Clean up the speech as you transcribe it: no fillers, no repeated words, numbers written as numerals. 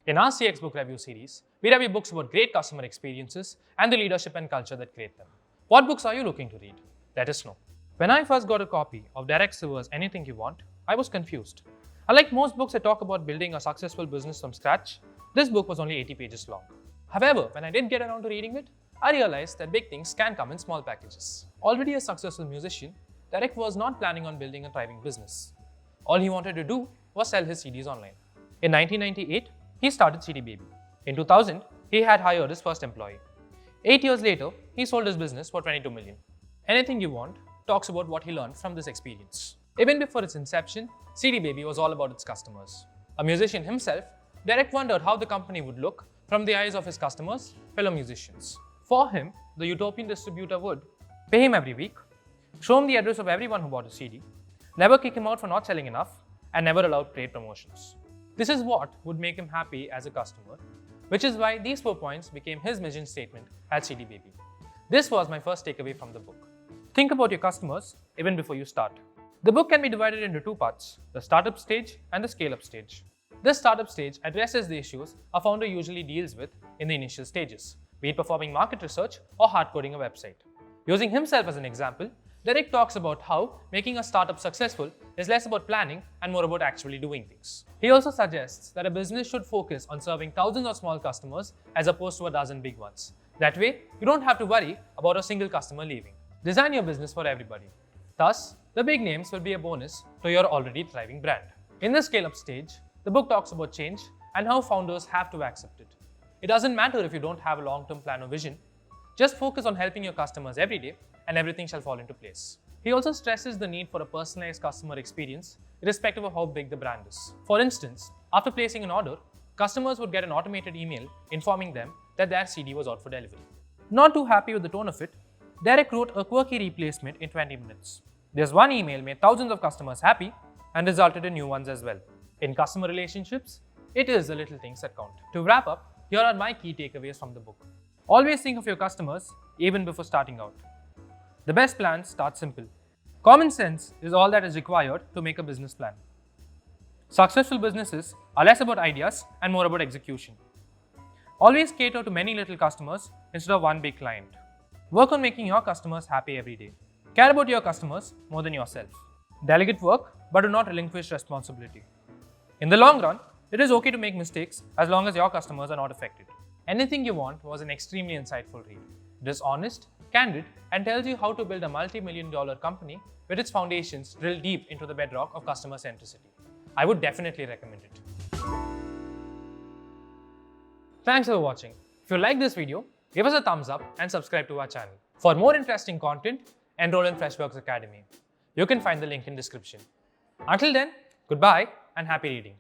In our CX book review series, we review books about great customer experiences and the leadership and culture that create them. What books are you looking to read? Let us know. When I first got a copy of Derek Siver's Anything You Want, I was confused. Unlike most books that talk about building a successful business from scratch, this book was only 80 pages long. However, when I did get around to reading it, I realized that big things can come in small packages. Already a successful musician, Derek was not planning on building a thriving business. All he wanted to do was sell his CDs online. In 1998, he started CD Baby. In 2000, he had hired his first employee. 8 years later, he sold his business for $22 million. Anything You Want talks about what he learned from this experience. Even before its inception, CD Baby was all about its customers. A musician himself, Derek wondered how the company would look from the eyes of his customers, fellow musicians. For him, the utopian distributor would pay him every week, show him the address of everyone who bought a CD, never kick him out for not selling enough, and never allow paid promotions. This is what would make him happy as a customer, which is why these 4 points became his mission statement at CD Baby. This was my first takeaway from the book. Think about your customers even before you start. The book can be divided into 2 parts, the startup stage and the scale-up stage. This startup stage addresses the issues a founder usually deals with in the initial stages, be it performing market research or hard-coding a website. Using himself as an example, Derek talks about how making a startup successful is less about planning and more about actually doing things. He also suggests that a business should focus on serving thousands of small customers as opposed to a dozen big ones. That way, you don't have to worry about a single customer leaving. Design your business for everybody. Thus, the big names will be a bonus to your already thriving brand. In the scale-up stage, the book talks about change and how founders have to accept it. It doesn't matter if you don't have a long-term plan or vision. Just focus on helping your customers every day and everything shall fall into place. He also stresses the need for a personalized customer experience irrespective of how big the brand is. For instance, after placing an order, customers would get an automated email informing them that their CD was out for delivery. Not too happy with the tone of it, Derek wrote a quirky replacement in 20 minutes. This one email made thousands of customers happy and resulted in new ones as well. In customer relationships, it is the little things that count. To wrap up, here are my key takeaways from the book. Always think of your customers even before starting out. The best plans start simple. Common sense is all that is required to make a business plan. Successful businesses are less about ideas and more about execution. Always cater to many little customers instead of one big client. Work on making your customers happy every day. Care about your customers more than yourself. Delegate work, but do not relinquish responsibility. In the long run, it is okay to make mistakes as long as your customers are not affected. Anything You Want was an extremely insightful read. It is honest, candid, and tells you how to build a multi-million-dollar company with its foundations drilled deep into the bedrock of customer centricity. I would definitely recommend it. Thanks for watching. If you like this video, give us a thumbs up and subscribe to our channel. For more interesting content, enroll in Freshworks Academy. You can find the link in description. Until then, goodbye and happy reading.